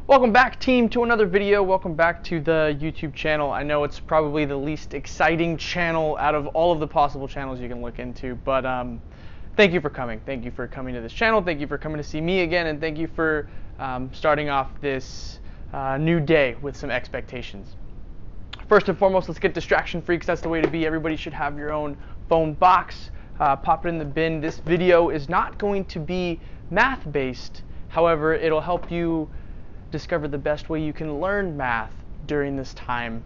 Welcome back, team, to another video. Welcome back to the YouTube channel. I know it's probably the least exciting channel out of all of the possible channels you can look into, but thank you for coming. Thank you for coming to this channel. Thank you for coming to see me again, and thank you for starting off this new day with some expectations. First and foremost, let's get distraction free, because that's the way to be. Everybody should have your own phone box. Pop it in the bin. This video is not going to be math-based. However, it'll help you discover the best way you can learn math during this time,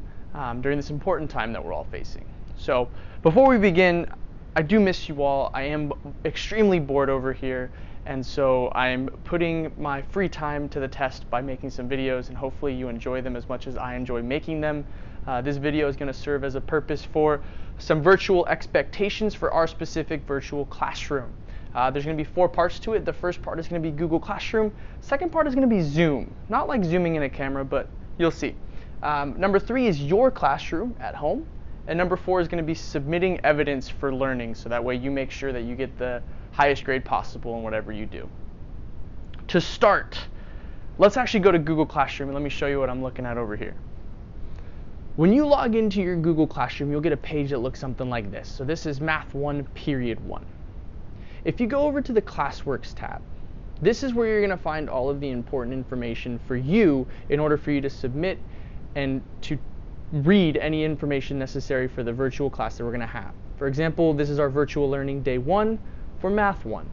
during this important time that we're all facing. So before we begin, I do miss you all. I am extremely bored over here, and so I'm putting my free time to the test by making some videos, and hopefully you enjoy them as much as I enjoy making them. This video is going to serve as a purpose for some virtual expectations for our specific virtual classroom. There's going to be 4 parts to it. The first part is going to be Google Classroom. Second part is going to be Zoom. Not like zooming in a camera, but you'll see. Number 3 is your classroom at home. And number 4 is going to be submitting evidence for learning, so that way you make sure that you get the highest grade possible in whatever you do. To start, let's actually go to Google Classroom, and let me show you what I'm looking at over here. When you log into your Google Classroom, you'll get a page that looks something like this. So this is Math 1, Period 1. If you go over to the Classworks tab, this is where you're going to find all of the important information for you in order for you to submit and to read any information necessary for the virtual class that we're going to have. For example, this is our virtual learning day 1 for Math 1.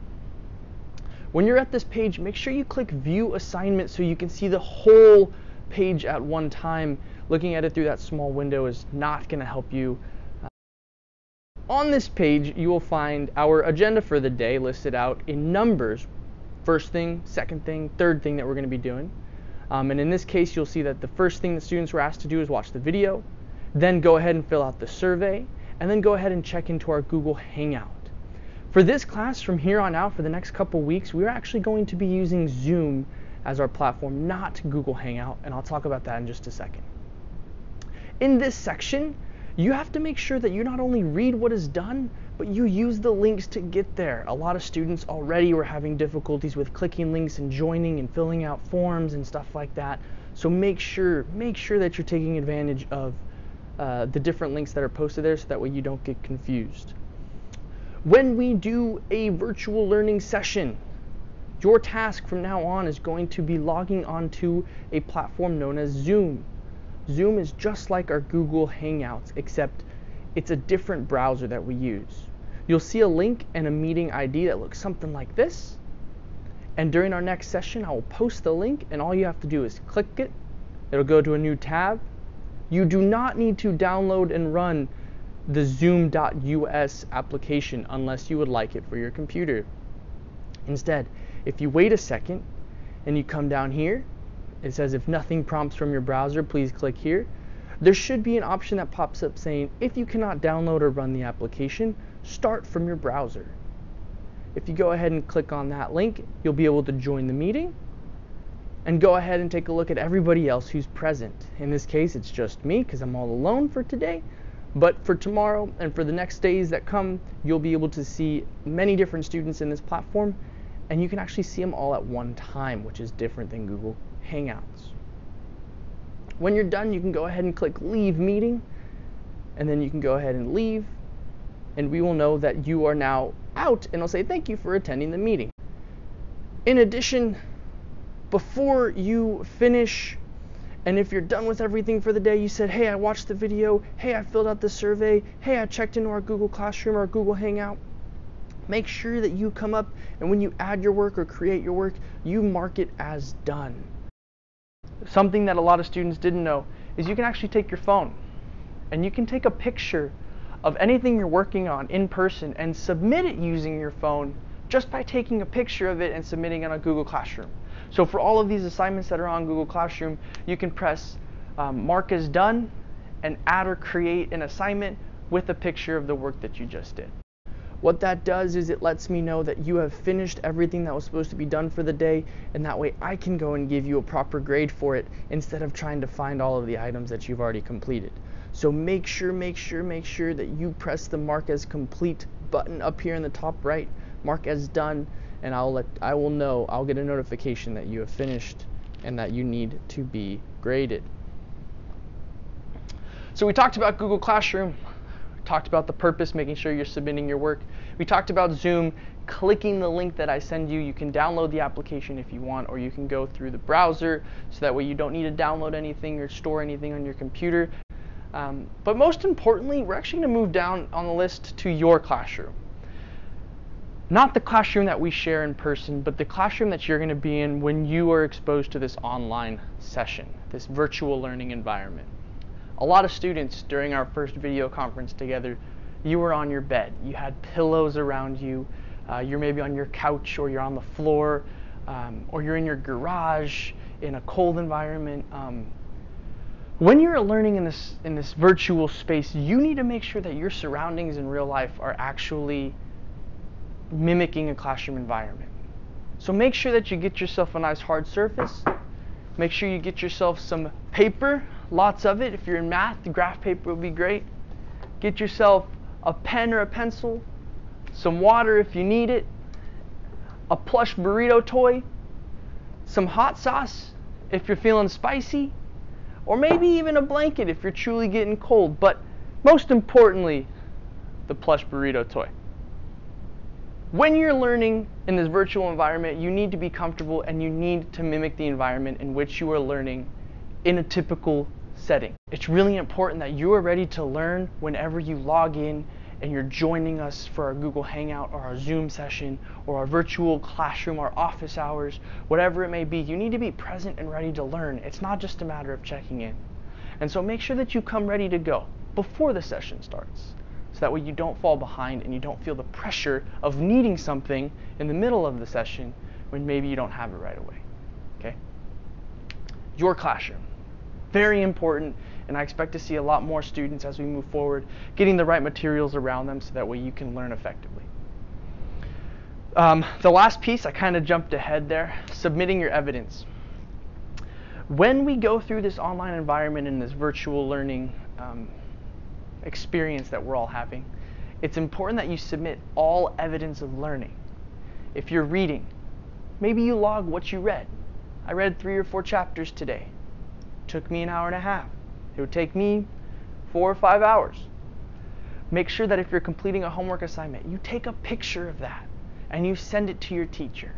When you're at this page, make sure you click View Assignment so you can see the whole page at one time. Looking at it through that small window is not going to help you. On this page, you will find our agenda for the day listed out in numbers. First thing, second thing, third thing that we're going to be doing. And in this case, you'll see that the first thing the students were asked to do is watch the video, then go ahead and fill out the survey, and then go ahead and check into our Google Hangout. For this class, from here on out, for the next couple weeks, we're actually going to be using Zoom as our platform, not Google Hangout, and I'll talk about that in just a second. In this section, you have to make sure that you not only read what is done, but you use the links to get there. A lot of students already were having difficulties with clicking links and joining and filling out forms and stuff like that. So make sure that you're taking advantage of the different links that are posted there, so that way you don't get confused. When we do a virtual learning session, your task from now on is going to be logging onto a platform known as Zoom. Zoom is just like our Google Hangouts, except it's a different browser that we use. You'll see a link and a meeting ID that looks something like this. And during our next session, I will post the link, and all you have to do is click it. It'll go to a new tab. You do not need to download and run the zoom.us application unless you would like it for your computer. Instead, if you wait a second and you come down here, it says if nothing prompts from your browser, please click here. There should be an option that pops up saying if you cannot download or run the application, start from your browser. If you go ahead and click on that link, you'll be able to join the meeting and go ahead and take a look at everybody else who's present. In this case, it's just me because I'm all alone for today. But for tomorrow and for the next days that come, you'll be able to see many different students in this platform, and you can actually see them all at one time, which is different than Google Hangouts. When you're done, you can go ahead and click Leave Meeting, and then you can go ahead and leave, and we will know that you are now out, and it'll say thank you for attending the meeting. In addition, before you finish, and if you're done with everything for the day, you said, hey, I watched the video, hey, I filled out the survey, hey, I checked into our Google Classroom or Google Hangout, make sure that you come up, and when you add your work or create your work, you mark it as done. Something that a lot of students didn't know is you can actually take your phone and you can take a picture of anything you're working on in person and submit it using your phone just by taking a picture of it and submitting it on Google Classroom. So for all of these assignments that are on Google Classroom, you can press mark as done and add or create an assignment with a picture of the work that you just did. What that does is it lets me know that you have finished everything that was supposed to be done for the day, and that way I can go and give you a proper grade for it instead of trying to find all of the items that you've already completed. So make sure that you press the mark as complete button up here in the top right, mark as done, and I'll get a notification that you have finished and that you need to be graded. So we talked about Google Classroom, we talked about the purpose, making sure you're submitting your work. We talked about Zoom, clicking the link that I send you. You can download the application if you want, or you can go through the browser, so that way you don't need to download anything or store anything on your computer. But most importantly, we're actually going to move down on the list to your classroom. Not the classroom that we share in person, but the classroom that you're going to be in when you are exposed to this online session, this virtual learning environment. A lot of students during our first video conference together, you were on your bed. You had pillows around you. You're maybe on your couch, or you're on the floor, or you're in your garage in a cold environment. When you're learning in this virtual space, you need to make sure that your surroundings in real life are actually mimicking a classroom environment. So make sure that you get yourself a nice hard surface. Make sure you get yourself some paper, lots of it. If you're in math, the graph paper would be great. Get yourself a pen or a pencil, some water if you need it, a plush burrito toy, some hot sauce if you're feeling spicy, or maybe even a blanket if you're truly getting cold. But most importantly, the plush burrito toy. When you're learning in this virtual environment, you need to be comfortable and you need to mimic the environment in which you are learning in a typical setting. It's really important that you are ready to learn whenever you log in and you're joining us for our Google Hangout or our Zoom session or our virtual classroom, our office hours, whatever it may be. You need to be present and ready to learn. It's not just a matter of checking in. And so make sure that you come ready to go before the session starts, so that way you don't fall behind and you don't feel the pressure of needing something in the middle of the session when maybe you don't have it right away. Okay? Your classroom. Very important, and I expect to see a lot more students as we move forward, getting the right materials around them so that way you can learn effectively. The last piece, I kind of jumped ahead there, submitting your evidence. When we go through this online environment and this virtual learning experience that we're all having, it's important that you submit all evidence of learning. If you're reading, maybe you log what you read. I read 3 or 4 chapters today. Took me an hour and a half. It would take me 4 or 5 hours. Make sure that if you're completing a homework assignment, you take a picture of that and you send it to your teacher.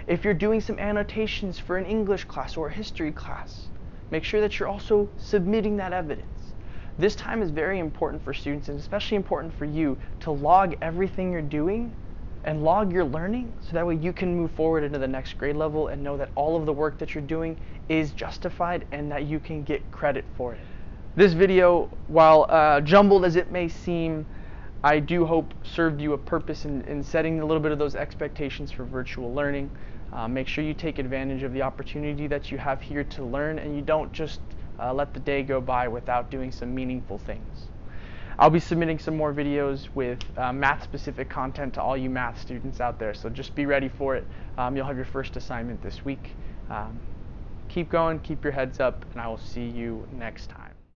If you're doing some annotations for an English class or a history class, make sure that you're also submitting that evidence. This time is very important for students, and especially important for you, to log everything you're doing and log your learning, so that way you can move forward into the next grade level and know that all of the work that you're doing is justified and that you can get credit for it. This video, while jumbled as it may seem, I do hope served you a purpose in setting a little bit of those expectations for virtual learning. Make sure you take advantage of the opportunity that you have here to learn, and you don't just let the day go by without doing some meaningful things. I'll be submitting some more videos with math-specific content to all you math students out there, so just be ready for it. You'll have your first assignment this week. Keep going, keep your heads up, and I will see you next time.